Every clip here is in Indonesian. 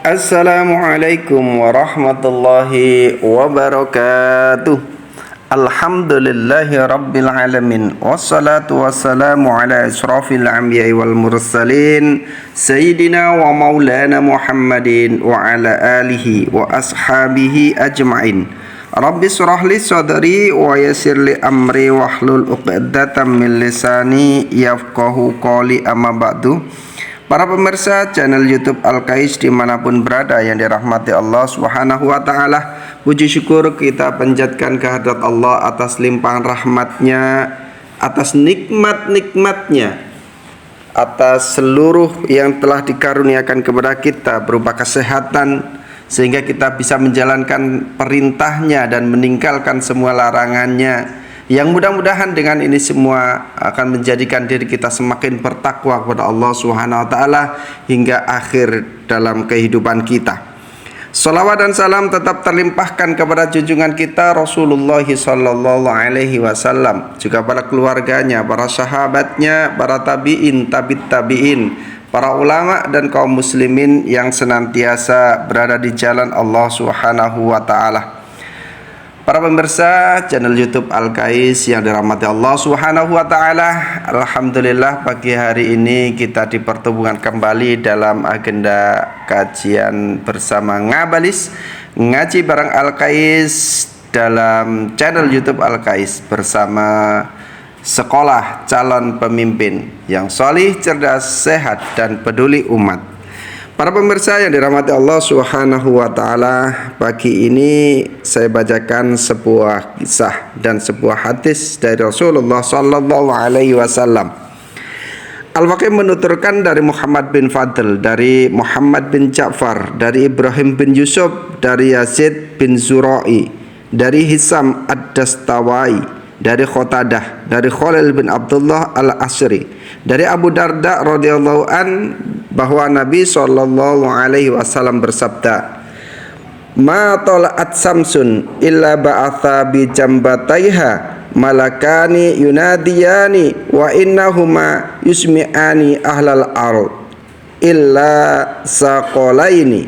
Assalamualaikum warahmatullahi wabarakatuh. Alhamdulillahi rabbil alamin. Wassalatu wassalamu ala asrafil anbiya'i wal mursalin Sayyidina wa maulana Muhammadin wa ala alihi wa ashabihi ajma'in. Rabbi surah li sadri wa yassir li amri wahlul uqdatam min lisani yafqahu qawli, amma ba'du. Para pemirsa channel YouTube Al-Kais dimanapun berada yang dirahmati Allah Subhanahu wa ta'ala, puji syukur kita panjatkan kehadirat Allah atas limpahan rahmatnya, atas nikmat-nikmatnya, atas seluruh yang telah dikaruniakan kepada kita berupa kesehatan, sehingga kita bisa menjalankan perintahnya dan meninggalkan semua larangannya, yang mudah-mudahan dengan ini semua akan menjadikan diri kita semakin bertakwa kepada Allah Subhanahu wa ta'ala hingga akhir dalam kehidupan kita. Salawat dan salam tetap terlimpahkan kepada junjungan kita Rasulullah sallallahu alaihi wasallam, juga para keluarganya, para sahabatnya, para tabi'in, tabi'in, para ulama dan kaum muslimin yang senantiasa berada di jalan Allah Subhanahu wa ta'ala. Para pemirsa channel YouTube Al-Kais yang dirahmati Allah Subhanahu wa ta'ala, alhamdulillah pagi hari ini kita dipertemukan kembali dalam agenda kajian bersama Ngabalis, ngaji bareng Al-Kais dalam channel YouTube Al-Kais bersama Sekolah Calon Pemimpin yang solih, cerdas, sehat, dan peduli umat. Para pemirsa yang dirahmati Allah Subhanahu wa ta'ala, pagi ini saya bacakan sebuah kisah dan sebuah hadis dari Rasulullah sallallahu alaihi wasallam. Al-Waqi menuturkan dari Muhammad bin Fadl, dari Muhammad bin Ja'far, dari Ibrahim bin Yusuf, dari Yazid bin Zura'i, dari Hisam ad-Dastawai, dari Qatadah, dari Khalil bin Abdullah al-Asri, dari Abu Darda radhiyallahu an, bahwa Nabi sallallahu alaihi wasallam bersabda, "Ma tala'at samsun illa ba'atha bi jambataiha malakani yunadiyani wa innahuma yusmi'ani ahlal ard illa saqalaini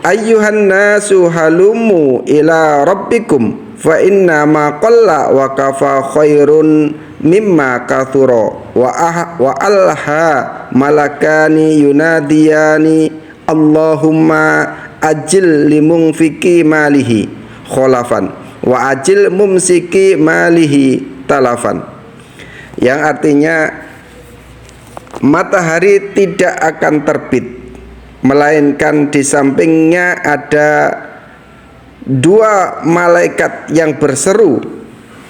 ayyuhan nasu halumu ila rabbikum fa inna ma qalla wa kafa khairun mimma kathura wa alha malakani yunadiyani Allahumma ajil limunfiki malihi kholafan wa ajil mumsiki malihi talafan." Yang artinya matahari tidak akan terbit melainkan di sampingnya ada dua malaikat yang berseru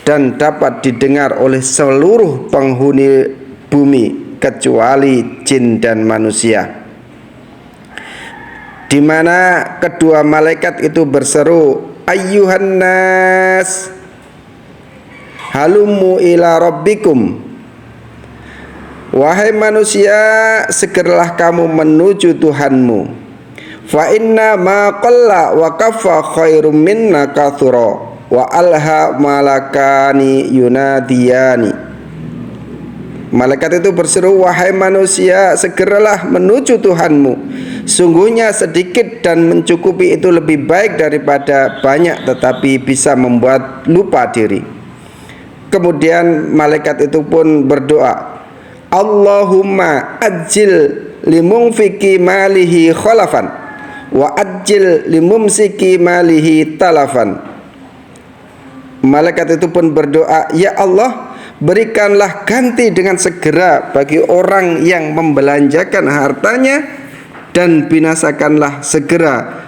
dan dapat didengar oleh seluruh penghuni bumi kecuali jin dan manusia, di mana kedua malaikat itu berseru, "Ayyuhan nas halumu ila rabbikum." Wahai manusia, segeralah kamu menuju Tuhanmu. Fa inna ma qalla wa kafa khairum minna kathura wa alha malakani yunadiyani. Malaikat itu berseru, "Wahai manusia, segeralah menuju Tuhanmu. Sungguhnya sedikit dan mencukupi itu lebih baik daripada banyak tetapi bisa membuat lupa diri." Kemudian malaikat itu pun berdoa, "Allahumma ajil limunfiki malihi kholafan wa ajil limumsiki malihi talafan." Malaikat itu pun berdoa, "Ya Allah, berikanlah ganti dengan segera bagi orang yang membelanjakan hartanya, dan binasakanlah segera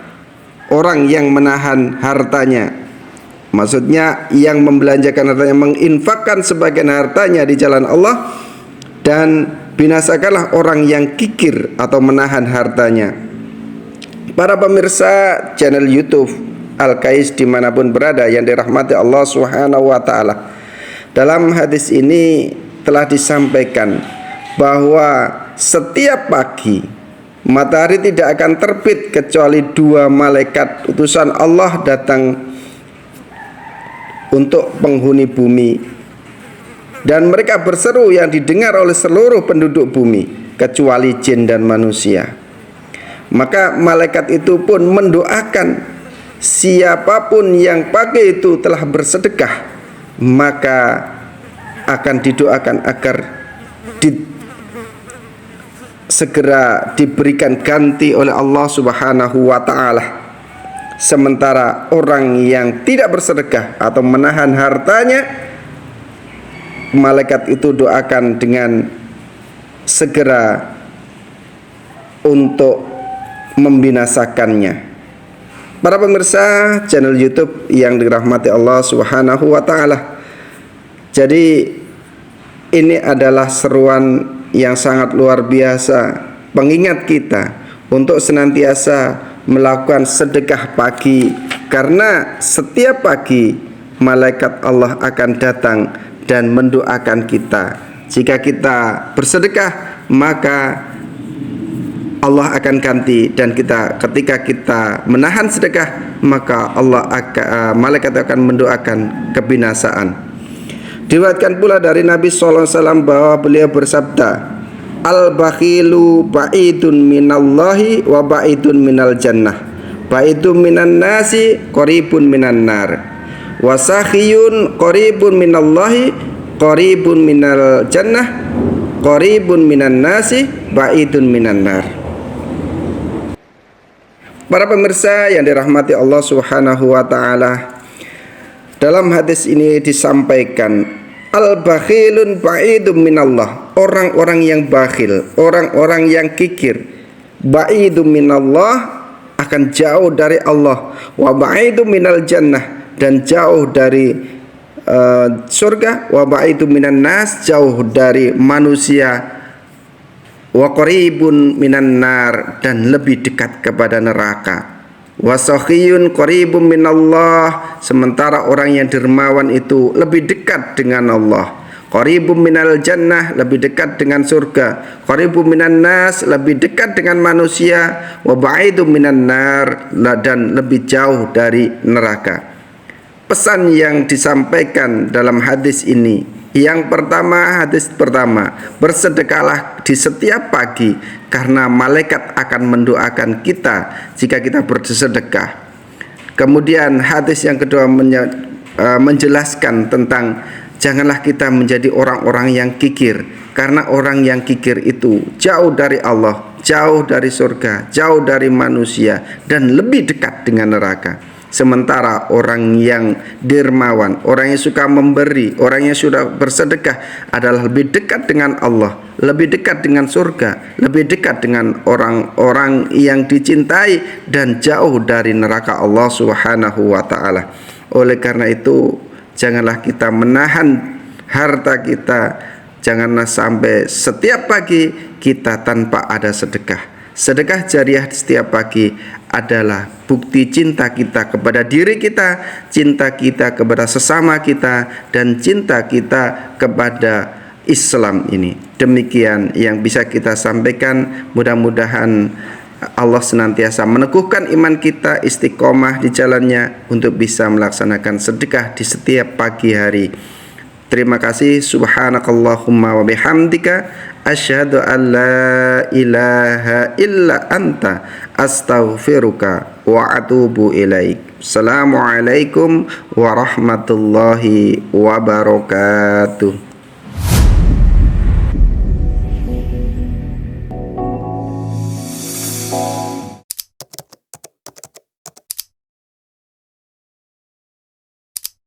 orang yang menahan hartanya." Maksudnya yang membelanjakan hartanya, menginfakkan sebagian hartanya di jalan Allah, dan binasakanlah orang yang kikir atau menahan hartanya. Para pemirsa channel YouTube Al-Kais dimanapun berada yang dirahmati Allah Subhanahu wa ta'ala, dalam hadis ini telah disampaikan bahwa setiap pagi matahari tidak akan terbit kecuali dua malaikat utusan Allah datang untuk penghuni bumi, dan mereka berseru yang didengar oleh seluruh penduduk bumi kecuali jin dan manusia. Maka malaikat itu pun mendoakan siapapun yang pagi itu telah bersedekah, maka akan didoakan agar segera diberikan ganti oleh Allah Subhanahu wa taala. Sementara orang yang tidak bersedekah atau menahan hartanya, malaikat itu doakan dengan segera untuk membinasakannya. Para pemirsa channel YouTube yang dirahmati Allah Subhanahu wa taala. Jadi ini adalah seruan yang sangat luar biasa, pengingat kita untuk senantiasa melakukan sedekah pagi, karena setiap pagi malaikat Allah akan datang dan mendoakan kita. Jika kita bersedekah, maka Allah akan ganti, dan ketika kita menahan sedekah, maka malaikat akan mendoakan kebinasaan. Diriwayatkan pula dari Nabi sallallahu alaihi wasallam bahwa beliau bersabda, al-bakhilu ba'idun minallahi wa ba'idun minal jannah, ba'idun minan nasi qaribun minan nar, wa sakhiyun qaribun minallahi qaribun minal jannah, qaribun minan nasi ba'idun minan nar. Para pemirsa yang dirahmati Allah Subhanahu wa taala, dalam hadis ini disampaikan al-bakhilun ba'idun minallah, orang-orang yang bakhil, orang-orang yang kikir, ba'idun minallah, akan jauh dari Allah, wa ba'idun minal jannah, dan jauh dari surga, wa ba'idun minan nas, jauh dari manusia, wa qaribun minan nar, dan lebih dekat kepada neraka. Wa sakhiyun qaribun minallah, sementara orang yang dermawan itu lebih dekat dengan Allah. Qaribun minal jannah, lebih dekat dengan surga. Qaribun minan nas, lebih dekat dengan manusia. Wa ba'idun minan nar, dan lebih jauh dari neraka. Pesan yang disampaikan dalam hadis ini, yang pertama, hadis pertama, bersedekahlah di setiap pagi, karena malaikat akan mendoakan kita jika kita bersedekah. Kemudian hadis yang kedua menjelaskan tentang janganlah kita menjadi orang-orang yang kikir, karena orang yang kikir itu jauh dari Allah, jauh dari surga, jauh dari manusia, dan lebih dekat dengan neraka. Sementara orang yang dermawan, orang yang suka memberi, orang yang sudah bersedekah adalah lebih dekat dengan Allah, lebih dekat dengan surga, lebih dekat dengan orang-orang yang dicintai, dan jauh dari neraka Allah Subhanahu wa taala. Oleh karena itu, janganlah kita menahan harta kita, janganlah sampai setiap pagi kita tanpa ada sedekah. Sedekah jariah setiap pagi adalah bukti cinta kita kepada diri kita, cinta kita kepada sesama kita, dan cinta kita kepada Islam ini. Demikian yang bisa kita sampaikan. Mudah-mudahan Allah senantiasa meneguhkan iman kita, istiqomah di jalannya untuk bisa melaksanakan sedekah di setiap pagi hari. Terima kasih. Subhanakallahumma wa bihamdika, asyhadu an la ilaha illa anta, astaghfiruka wa atubu ilaik. Assalamualaikum warahmatullahi wabarakatuh.